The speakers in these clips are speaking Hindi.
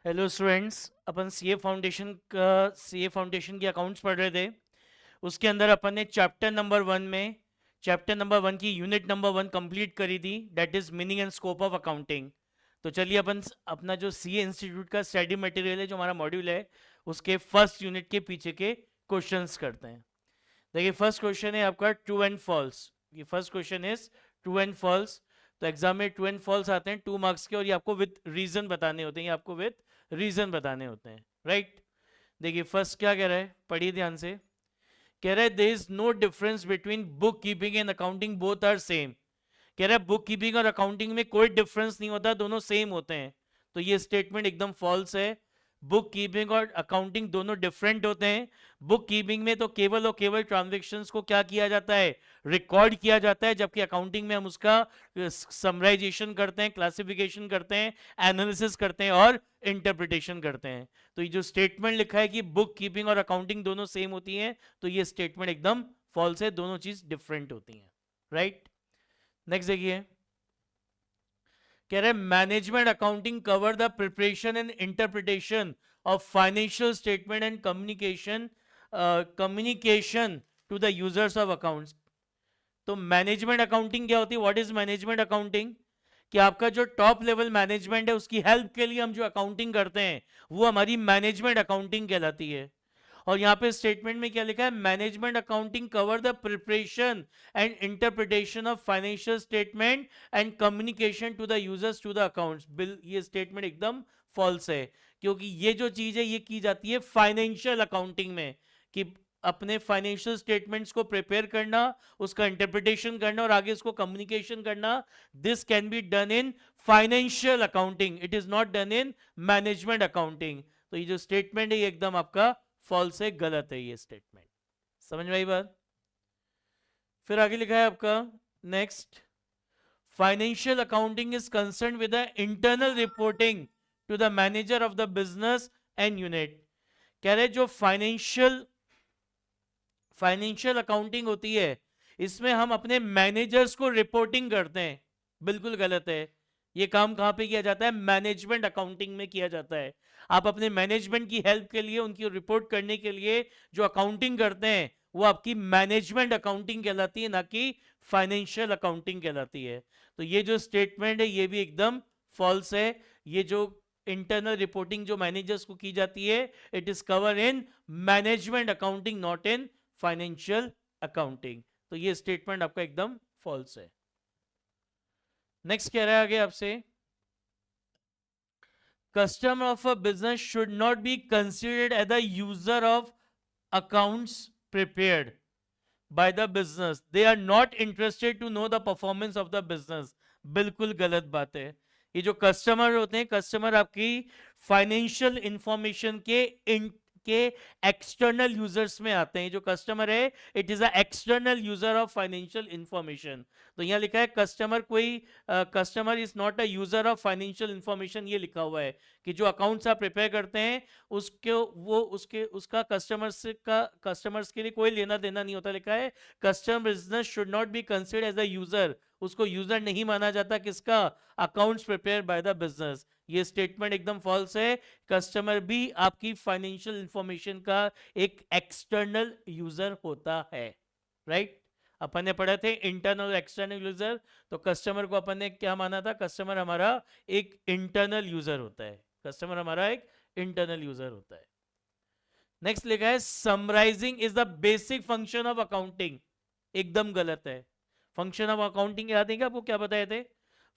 हेलो स्टूडेंट्स, अपन सीए फाउंडेशन के अकाउंट्स पढ़ रहे थे। उसके अंदर अपन ने चैप्टर नंबर 1 की यूनिट नंबर 1 कंप्लीट करी थी, that is meaning and scope of accounting. तो चलिए अपना जो सीए इंस्टीट्यूट का स्टडी मटेरियल है, जो हमारा मॉड्यूल है, उसके फर्स्ट यूनिट के पीछे के क्वेश्चंस करते हैं। देखिए, फर्स्ट क्वेश्चन है आपका ट्रू एंड फॉल्स। ये first question is true and false. तो एग्जाम में ट्रू एंड फॉल्स आते हैं 2 मार्क्स के, और ये आपको विद रीजन बताने होते हैं, ये आपको विद रीजन बताने होते हैं, राइट। देखिए फर्स्ट क्या कह रहा है, पढ़िए ध्यान से। कह रहा है there is no difference between book keeping and accounting, both are same. कह रहा है बुक कीपिंग और अकाउंटिंग में कोई डिफरेंस नहीं होता, दोनों सेम होते हैं। तो ये स्टेटमेंट एकदम फॉल्स है। बुक कीपिंग और अकाउंटिंग दोनों डिफरेंट होते हैं। बुक कीपिंग में तो केवल और केवल ट्रांजेक्शन्स को क्या किया जाता है, रिकॉर्ड किया जाता है, जबकि अकाउंटिंग में हम उसका समराइजेशन करते हैं, क्लासिफिकेशन करते हैं, एनालिसिस करते हैं और इंटरप्रिटेशन करते हैं। तो ये जो स्टेटमेंट लिखा है कि बुक कीपिंग और अकाउंटिंग दोनों सेम होती हैं, तो ये स्टेटमेंट एकदम फॉल्स है, दोनों चीज डिफरेंट होती हैं, राइट। नेक्स्ट देखिए, कह रहे management accounting cover the preparation and interpretation of financial statement and communication to the users of accounts. तो मैनेजमेंट अकाउंटिंग क्या होती है, व्हाट इज मैनेजमेंट अकाउंटिंग? कि आपका जो टॉप लेवल मैनेजमेंट है, उसकी हेल्प के लिए हम जो अकाउंटिंग करते हैं, वो हमारी मैनेजमेंट अकाउंटिंग कहलाती है। और यहाँ पे स्टेटमेंट में क्या लिखा है, management accounting cover the preparation and interpretation of financial statement and communication to the users to the accounts. बिल ये स्टेटमेंट एकदम फॉल्स है, क्योंकि ये जो चीज है ये की जाती है फाइनेंशियल अकाउंटिंग में, कि अपने फाइनेंशियल स्टेटमेंट्स को प्रिपेयर करना, उसका इंटरप्रिटेशन करना और आगे उसको कम्युनिकेशन करना। This can be done in financial accounting, it is not done in management accounting. तो ये जो स्टेटमेंट है ये एकदम आपका फॉल्स है, गलत है ये स्टेटमेंट। समझ में आई बात? फिर आगे लिखा है आपका next, financial accounting is concern with the internal reporting to the manager of the business and unit. कह रहे जो फाइनेंशियल अकाउंटिंग होती है, इसमें हम अपने मैनेजर्स को रिपोर्टिंग करते हैं। बिल्कुल गलत है। ये काम कहां पे किया जाता है, मैनेजमेंट अकाउंटिंग में किया जाता है। आप अपने मैनेजमेंट की हेल्प के लिए, उनकी रिपोर्ट करने के लिए जो अकाउंटिंग करते हैं, वो आपकी मैनेजमेंट अकाउंटिंग कहलाती है, ना कि फाइनेंशियल अकाउंटिंग कहलाती है। तो ये जो स्टेटमेंट है ये भी एकदम फॉल्स है। ये जो इंटरनल रिपोर्टिंग जो मैनेजर्स को की जाती है, it is cover in management accounting, not in financial accounting. तो ये स्टेटमेंट आपका एकदम फॉल्स है। नेक्स्ट कह रहा है आगे आपसे, customer of a business should not be considered as the user of accounts prepared by the business, they are not interested to know the performance of the business. बिल्कुल गलत बात है। ये जो कस्टमर होते हैं, कस्टमर आपकी फाइनेंशियल इंफॉर्मेशन के एक्सटर्नल यूजर्स में आते हैं। जो कस्टमर है, it is a external user of financial information. तो यहाँ लिखा है customer is not a user of financial information, ये लिखा हुआ है कि जो अकाउंट्स आप प्रिपेयर करते हैं, उसके वो उसके उसका कस्टमर्स के लिए कोई लेना देना नहीं होता। लिखा है customer business should not be considered as a user, उसको यूजर नहीं माना जाता, किसका, accounts prepare by the business. ये स्टेटमेंट एकदम फॉल्स है। कस्टमर भी आपकी फाइनेंशियल इंफॉर्मेशन का एक एक्सटर्नल यूजर होता है, राइट। अपन ने पढ़े थे इंटरनल और एक्सटर्नल यूजर। तो कस्टमर को अपन ने क्या माना था, कस्टमर हमारा एक इंटरनल यूजर होता है, कस्टमर हमारा एक इंटरनल यूजर होता है। नेक्स्ट लिखा है summarising is the basic function of accounting. एकदम गलत है। फंक्शन ऑफ अकाउंटिंग याद है क्या आपको, क्या बताए थे?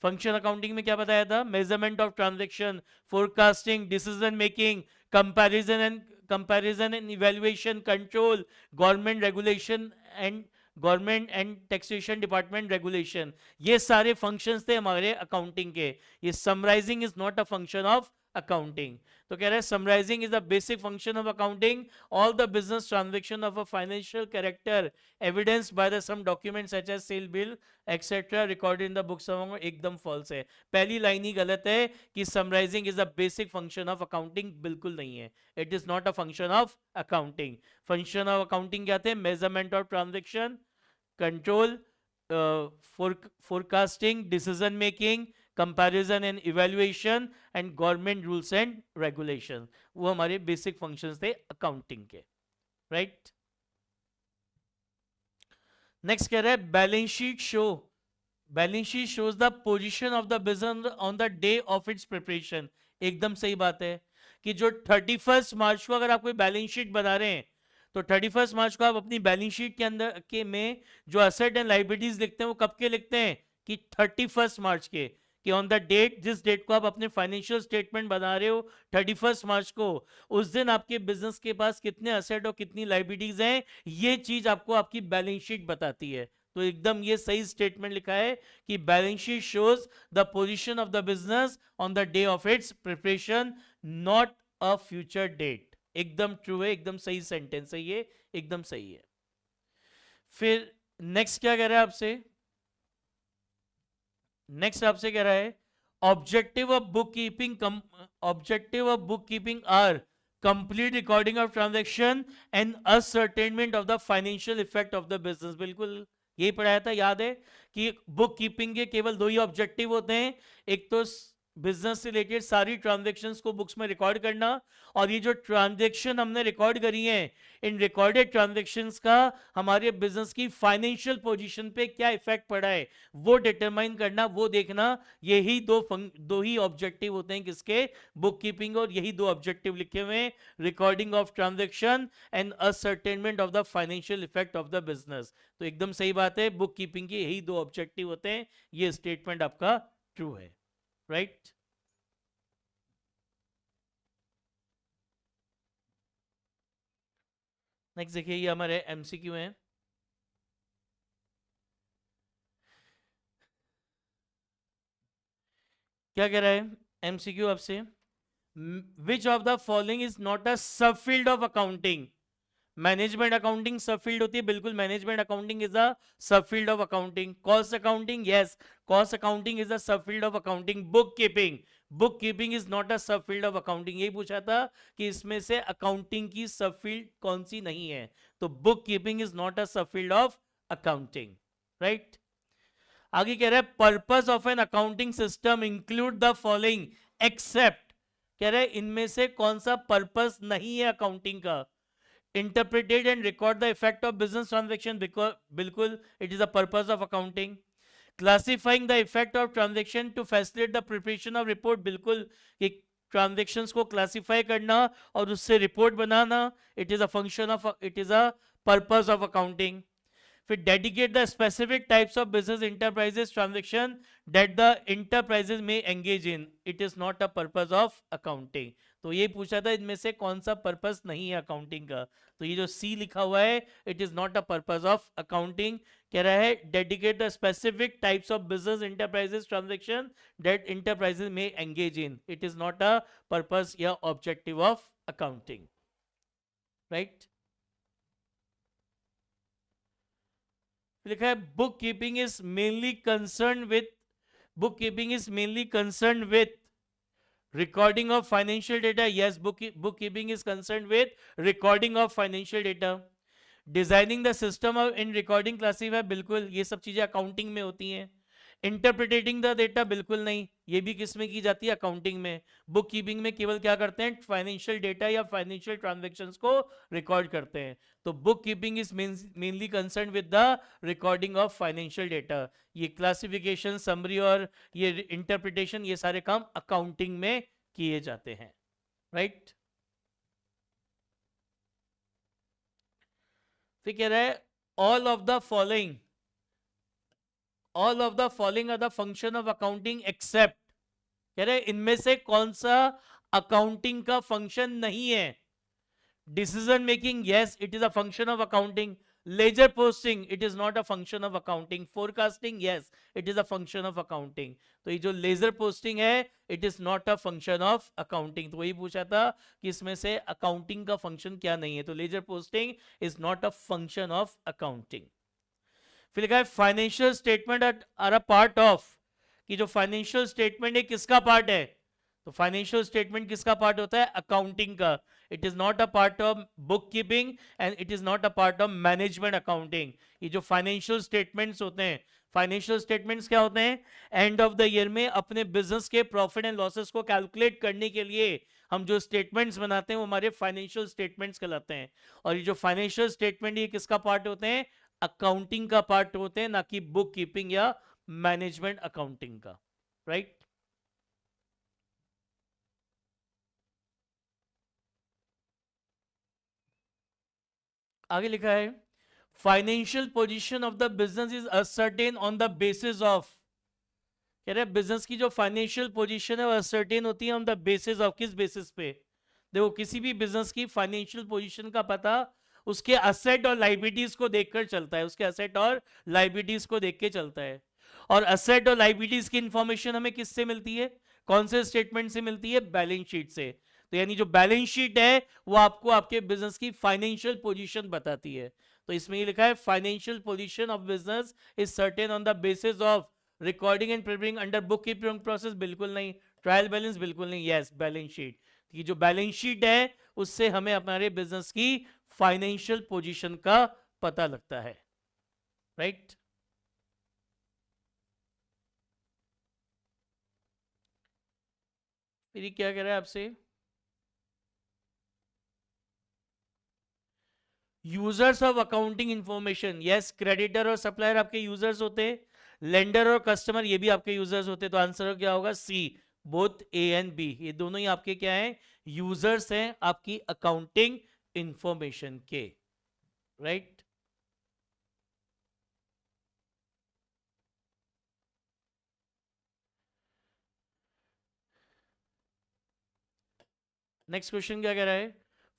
फंक्शन अकाउंटिंग में क्या बताया था, measurement of transaction, forecasting, decision making, comparison and evaluation, control, government regulation and government and taxation department regulation. ये सारे फंक्शंस थे हमारे अकाउंटिंग के। ये summarising is not a function of accounting. तो कह रहे हैं summarising is the basic function of accounting, all the business transaction of a financial character evidence by the some document such as sale bill etcetera recorded in the books of. एकदम फॉल्स है। पहली लाइन ही गलत है कि summarising is the basic function of accounting, बिल्कुल नहीं है। It is not a function of accounting. Function of accounting क्या थे, measurement of transaction, control, forecasting, decision making, comparison and evaluation and government rules and regulation. वो हमारे बेसिक फंक्शंस थे अकाउंटिंग के, राइट। नेक्स्ट कह रहा है balance sheet show, balance sheet shows the position of the business on the day of its preparation. एकदम सही बात है कि जो 31 मार्च को अगर आप कोई बैलेंस शीट बना रहे हैं तो 31 मार्च को आप अपनी बैलेंस शीट के अंदर के में जो असेट एंड लाइबिलिटीज लिखते हैं वो कब के लिखते हैं कि 31 मार्च के, कि ऑन द डेट, जिस डेट को आप अपने फाइनेंशियल स्टेटमेंट बना रहे हो 31 मार्च को, उस दिन आपके बिजनेस के पास कितने असेट और कितनी लाइबिलिटीज हैं, ये चीज आपको आपकी बैलेंस शीट बताती है। तो एकदम ये सही स्टेटमेंट लिखा है कि balance sheet shows the position of the business on the day of its preparation, not a future date. एकदम ट्रू है, एकदम सही सेंटेंस है ये, एकदम सही है। फिर नेक्स्ट क्या कह रहा है आपसे, नेक्स्ट आपसे कह रहा है objective of book keeping, objective of book keeping are complete recording of transaction and ascertainment of the financial effect of the business. बिल्कुल यही पढ़ाया था, याद है कि बुक कीपिंग के केवल दो ही ऑब्जेक्टिव होते हैं, एक तो बिजनेस से रिलेटेड सारी ट्रांजैक्शंस को बुक्स में रिकॉर्ड करना, और ये जो ट्रांजैक्शन हमने रिकॉर्ड करी है, इन रिकॉर्डेड ट्रांजैक्शंस का हमारे बिजनेस की फाइनेंशियल पोजीशन पे क्या इफेक्ट पड़ा है वो डिटरमाइन करना, वो देखना। यही दो ही ऑब्जेक्टिव होते हैं किसके, बुक कीपिंग, और यही दो ऑब्जेक्टिव लिखे हुए हैं, recording of transaction and ascertainment of the financial effect of the business. तो एकदम सही बात है, बुक कीपिंग के यही दो ऑब्जेक्टिव होते हैं, ये स्टेटमेंट आपका ट्रू है, राइट। नेक्स्ट देखिए, ये हमारे एमसीक्यू हैं। क्या कह रहा है एमसीक्यू आपसे, which of the following is not a sub field of accounting. Management accounting sub field होती है, बिल्कुल management accounting is a sub field of accounting. Cost accounting, yes, cost accounting is a sub field of accounting. Book keeping, book keeping is not a sub field of accounting. यही पूछा था कि इसमें से अकाउंटिंग की सब फील्ड कौन सी नहीं है, तो book keeping is not a sub field of accounting, right. आगे कह रहा है purpose of an accounting system include the following except, कह रहे हैं इनमें से कौन सा पर्पस नहीं है अकाउंटिंग का। Interpreted and record the effect of business transaction, बिल्कुल it is the purpose of accounting. Classifying the effect of transaction to facilitate the preparation of report, बिल्कुल ट्रांजैक्शंस को क्लासिफाई करना और उससे रिपोर्ट बनाना, it is a function of, it is a purpose of accounting. फिर dedicate the specific types of business enterprises transaction that the enterprises में engage in, it is not a purpose of accounting. तो ये पूछा था इनमें से कौन सा पर्पस नहीं है अकाउंटिंग का, तो ये जो सी लिखा हुआ है it is not a purpose of accounting. कह रहा है dedicate the specific types of business enterprises transaction that enterprises में engage in, it is not a purpose या ऑब्जेक्टिव ऑफ अकाउंटिंग, राइट। लिखा है book keeping is mainly concern with, book keeping is mainly concern with recording of financial data, yes, bookkeeping is concerned with recording of financial data. Designing the system of in recording classify, बिल्कुल ये सब चीजें अकाउंटिंग में होती हैं। इंटरप्रिटेटिंग द डेटा, बिल्कुल नहीं, ये भी किस में की जाती है, अकाउंटिंग में। बुक कीपिंग में केवल क्या करते हैं, फाइनेंशियल डेटा या फाइनेंशियल ट्रांजैक्शंस को रिकॉर्ड करते हैं। तो book keeping is mainly concern with the recording of financial data. ये क्लासिफिकेशन, समरी और ये इंटरप्रिटेशन, ये सारे काम अकाउंटिंग में किए जाते हैं, राइट। फिर कह रहा है all of the following, all of the following are the function of accounting except, कह रहे इनमें से कौन सा अकाउंटिंग का फंक्शन नहीं है। Decision making, yes, it is a function of accounting. Ledger posting, it is not a function of accounting. Forecasting, yes, it is a function of accounting. तो ये जो लेजर पोस्टिंग है it is not a function of accounting. तो वही पूछा था कि इसमें से अकाउंटिंग का फंक्शन क्या नहीं है, तो ledger posting is not a function of accounting. फिर लिखा है financial statement are a part of, कि जो फाइनेंशियल स्टेटमेंट है किसका पार्ट है, तो फाइनेंशियल स्टेटमेंट किसका पार्ट होता है, अकाउंटिंग का। It is not a part of book keeping and it is not a part of management accounting. ये जो फाइनेंशियल स्टेटमेंट्स होते हैं फाइनेंशियल स्टेटमेंट्स क्या होते हैं? एंड ऑफ द ईयर में अपने बिजनेस के प्रॉफिट एंड लॉसेस को कैलकुलेट करने के लिए हम जो स्टेटमेंट्स बनाते हैं वो हमारे फाइनेंशियल स्टेटमेंट्स कहलाते हैं। और ये जो फाइनेंशियल स्टेटमेंट ये किसका पार्ट होते हैं? अकाउंटिंग का पार्ट होते हैं, ना कि बुक कीपिंग या मैनेजमेंट अकाउंटिंग का, राइट? आगे लिखा है financial position of the business is ascertain on the basis of, कह रहे बिजनेस की जो फाइनेंशियल पोजीशन है वो असर्टेन होती है ऑन द बेसिस ऑफ, किस बेसिस पे? देखो किसी भी बिजनेस की फाइनेंशियल पोजीशन का पता उसके असेट और लाइबिलिटीज को देखकर चलता है, उसके असेट और लाइबिलिटीज को देख के चलता है। और असेट और लाइबिलिटीज की इंफॉर्मेशन हमें किससे मिलती है? कौन से स्टेटमेंट से मिलती है? बैलेंस शीट से। तो यानी जो बैलेंस शीट है वो आपको आपके बिजनेस की फाइनेंशियल पोजीशन बताती है। तो इसमें ये लिखा है financial position of business is certain on the basis of recording and preparing under book keeping process, बिल्कुल नहीं। ट्रायल बैलेंस, बिल्कुल नहीं। Yes, balance sheet. ये जो बैलेंस शीट है उससे हमें हमारे बिजनेस की फाइनेंशियल पोजीशन का पता लगता है, राइट? फिर क्या कह रहा है आपसे? Users of accounting information, yes, creditor और सप्लायर आपके यूजर्स होते हैं, लेंडर और कस्टमर ये भी आपके यूजर्स होते हैं। तो आंसर क्या होगा? सी, बोथ ए एंड बी, ये दोनों ही आपके क्या हैं? यूजर्स हैं आपकी अकाउंटिंग इंफॉर्मेशन के, राइट? नेक्स्ट क्वेश्चन क्या कह रहा है?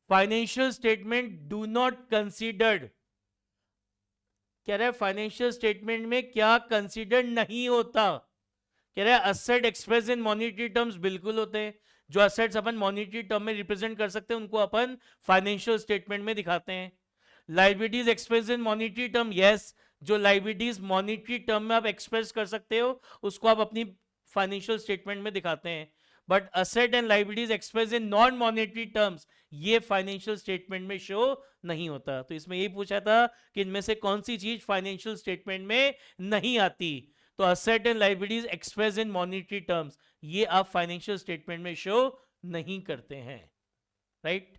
Financial statement do not considered, कह रहा है फाइनेंशियल स्टेटमेंट में क्या कंसीडर नहीं होता? कह रहा है asset express in monetary terms, बिल्कुल होते हैं। जो असेट्स अपन मॉनिटरी टर्म में रिप्रेजेंट कर सकते हैं उनको अपन फाइनेंशियल स्टेटमेंट में दिखाते हैं। Liabilities express in monetary term, yes, जो लाइबिलिटीज मॉनिटरी टर्म में आप एक्सप्रेस कर सकते हो उसको आप अपनी फाइनेंशियल स्टेटमेंट में दिखाते हैं। But asset and liabilities express in non monetary terms ये फाइनेंशियल स्टेटमेंट में शो नहीं होता। तो इसमें यही पूछा था कि इनमें से कौन सी चीज फाइनेंशियल स्टेटमेंट में नहीं आती? तो asset and liabilities express in monetary terms ये आप फाइनेंशियल स्टेटमेंट में शो नहीं करते हैं, राइट?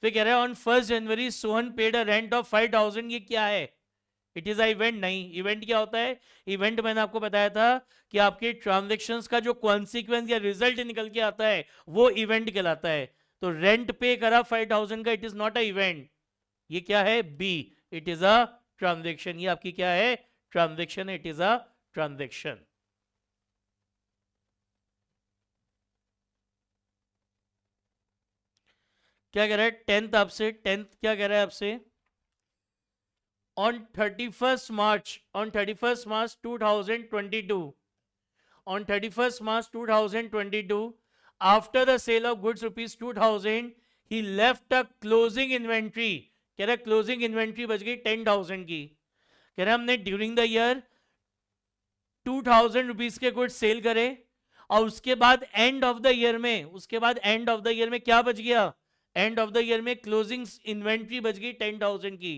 फिर कह रहे हैं on 1 January Sohan paid a rent of 5,000, ये क्या है? It is a event? नहीं। इवेंट क्या होता है? इवेंट मैंने आपको बताया था कि आपके ट्रांजेक्शन्स का जो कॉन्सिक्वेंस या रिजल्ट निकल के आता है वो इवेंट कहलाता है। तो रेंट पे करा 5,000 का, it is not a event. ये क्या है? B, it is a transaction. ये आपकी क्या है? Transaction, it is a transaction. क्या कह रहा है 10th आपसे? 10th क्या कह रहा है आपसे? on 31st March, on 31st March 2022, on 31st March 2022, after the sale of goods rupees 2000, he left a closing inventory, कह रहा है क्लोजिंग इन्वेंट्री बच गई 10,000 की। कह रहा है हमने ड्यूरिंग द ईयर 2,000 रुपीज के गुड्स सेल करे और उसके बाद एंड ऑफ द ईयर में, उसके बाद एंड ऑफ द ईयर में क्या बच गया? एंड ऑफ द ईयर में क्लोजिंग इन्वेंट्री बच गई 10,000 की।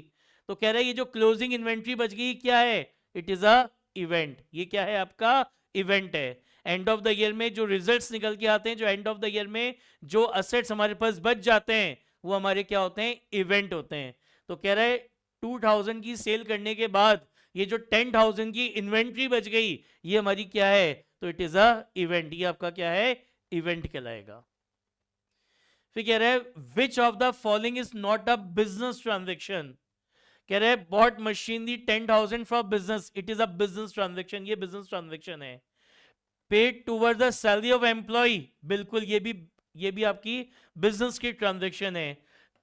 तो कह रहा है ये जो क्लोजिंग इन्वेंट्री बच गई क्या है? It is a event. ये क्या है? आपका इवेंट है। एंड ऑफ द ईयर में जो रिजल्ट्स निकल के आते हैं, जो एंड ऑफ द ईयर में जो असेट्स हमारे पास बच जाते हैं वो हमारे क्या होते हैं? इवेंट होते हैं। तो कह रहा है 2,000 की सेल करने के बाद ये जो 10,000 की इन्वेंट्री बच गई ये हमारी क्या है? तो इट इज अ इवेंट। ये आपका क्या है? इवेंट कहलाएगा। फिर कह रहा है which of the following is not a business transaction? कह रहे हैं bought machinery 10,000 for business, it is a business transaction. ये बिजनेस ट्रांजेक्शन है। Paid toward the salary of employ, बिल्कुल ये भी आपकी बिजनेस की ट्रांजेक्शन है।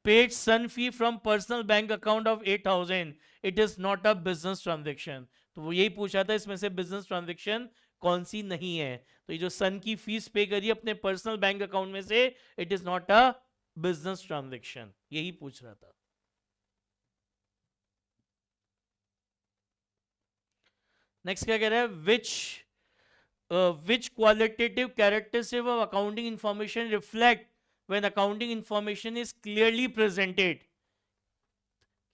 Paid son fee from personal bank account of 8,000, it is not a business transaction. तो वो यही पूछा था इसमें से बिजनेस ट्रांजेक्शन कौन सी नहीं है? तो ये जो सन की फीस पे करी अपने पर्सनल बैंक अकाउंट में से, it is not a business transaction, यही पूछ रहा था। नेक्स्ट क्या कह रहा है? which qualitative characteristic of accounting information reflect when accounting information is clearly presented?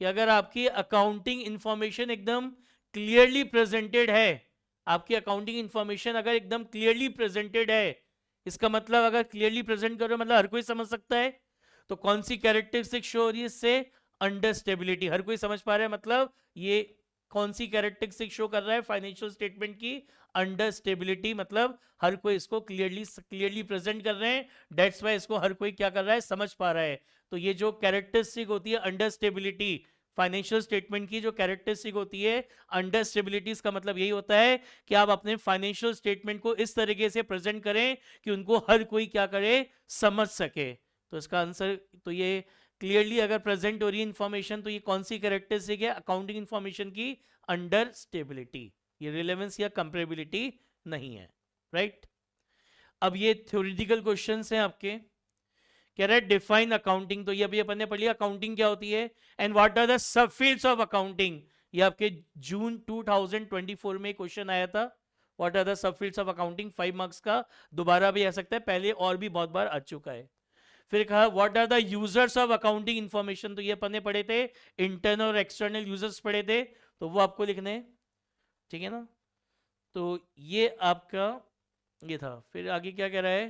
कि अगर आपकी अकाउंटिंग इंफॉर्मेशन एकदम क्लियरली प्रेजेंटेड है, आपकी अकाउंटिंग इंफॉर्मेशन अगर एकदम क्लियरली प्रेजेंटेड है, इसका मतलब अगर क्लियरली प्रेजेंट करो मतलब हर कोई समझ सकता है, तो कौन सी कैरेक्टरिस्टिक शो हो रही है इससे? Under stability. हर कोई समझ पा रहा है, मतलब ये कौन सी कैरेक्टरिस्टिक शो कर रहा है फाइनेंशियल स्टेटमेंट की? अंडर स्टेबिलिटी, मतलब हर कोई इसको क्लियरली प्रेजेंट कर रहे हैं, डेट्स वाई इसको हर कोई क्या कर रहा है, समझ पा रहा है। तो ये जो कैरेक्टरिस्टिक होती है अंडर स्टेबिलिटी, फाइनेंशियल स्टेटमेंट की जो कैरेक्टरिस्टिक होती है अंडर स्टेबिलिटीज, का मतलब यही होता है कि आप अपने फाइनेंशियल स्टेटमेंट को इस तरीके से प्रेजेंट करें कि उनको हर कोई क्या करे, समझ सके। तो इसका आंसर, तो ये क्लियरली अगर प्रेजेंट हो रही है इंफॉर्मेशन, तो ये कौन सी कैरेक्टरिस्टिक है अकाउंटिंग इंफॉर्मेशन की? Under stability. ये रिलेवेंस या कंपेरेबिलिटी नहीं है, राइट? अब ये थ्योरेटिकल क्वेश्चंस हैं आपके। कह रहा है डिफाइन अकाउंटिंग, तो ये अभी अपन ने पढ़ लिया अकाउंटिंग क्या होती है, and what are the subfields of accounting. ये आपके जून 2024 में क्वेश्चन आया था, what are the subfields of accounting, 5 marks का, दोबारा भी आ सकता है, पहले और भी बहुत बार आ चुका है। फिर कहा what are the users of accounting information, तो ये अपन ने पढ़े थे, इंटरनल और एक्सटर्नल यूजर्स पढ़े थे, तो वो आपको लिखने हैं, ठीक है ना? तो ये आपका ये था। फिर आगे क्या कह रहा है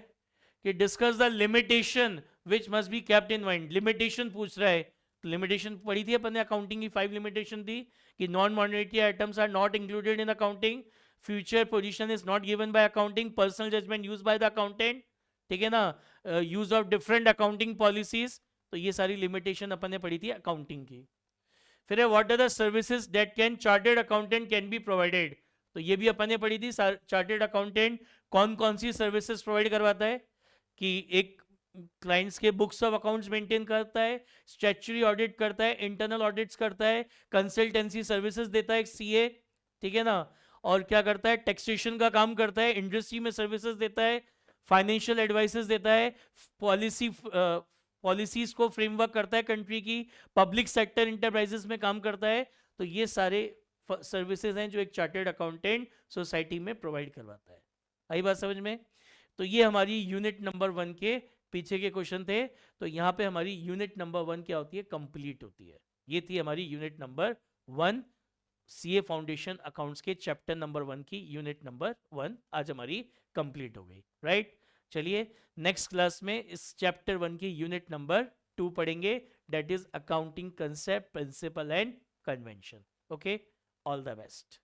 कि discuss the limitation which must be kept in mind. Limitation पूछ रहा है, तो लिमिटेशन पढ़ी थी अपन ने, अकाउंटिंग की 5 लिमिटेशन थी कि non monetary items are not included in accounting, future position is not given by accounting, personal judgement use by the accountant, ठीक है ना, use of different accounting policies. तो ये सारी लिमिटेशन अपन ने पढ़ी थी अकाउंटिंग की। फिर है what are the services that can chartered accountant can be provided, तो ये भी अपन ने पढ़ी थी, चार्टेड अकाउंटेंट कौन कौन सी सर्विसेज प्रोवाइड करवाता है, कि एक क्लाइंट्स के बुक्स ऑफ अकाउंट्स मेंटेन करता है, स्टैट्यूटरी ऑडिट करता है, इंटरनल ऑडिट्स करता है, कंसल्टेंसी सर्विसेज देता है एक सीए, ठीक है ना, और क्या करता है, टैक्सेशन का काम करता है, इंडस्ट्री में सर्विसेज देता है, फाइनेंशियल एडवाइसेस देता है, पॉलिसीज को फ्रेमवर्क करता है कंट्री की, पब्लिक सेक्टर इंटरप्राइजेस में काम करता है। तो ये सारे सर्विसेज हैं जो एक चार्टेड अकाउंटेंट सोसाइटी में प्रोवाइड करवाता है। आई बात समझ में? तो ये हमारी यूनिट नंबर 1 के पीछे के क्वेश्चन थे। तो यहाँ पे हमारी यूनिट नंबर 1 क्या होती है, कंप्लीट होती है। ये थी हमारी unit number 1, CA foundation accounts के चैप्टर नंबर 1 की यूनिट नंबर 1 आज हमारी कंप्लीट हो गई, राइट? चलिए नेक्स्ट क्लास में इस चैप्टर 1 की यूनिट नंबर 2 पढ़ेंगे, that is accounting concept, principle and convention. Okay, all the best.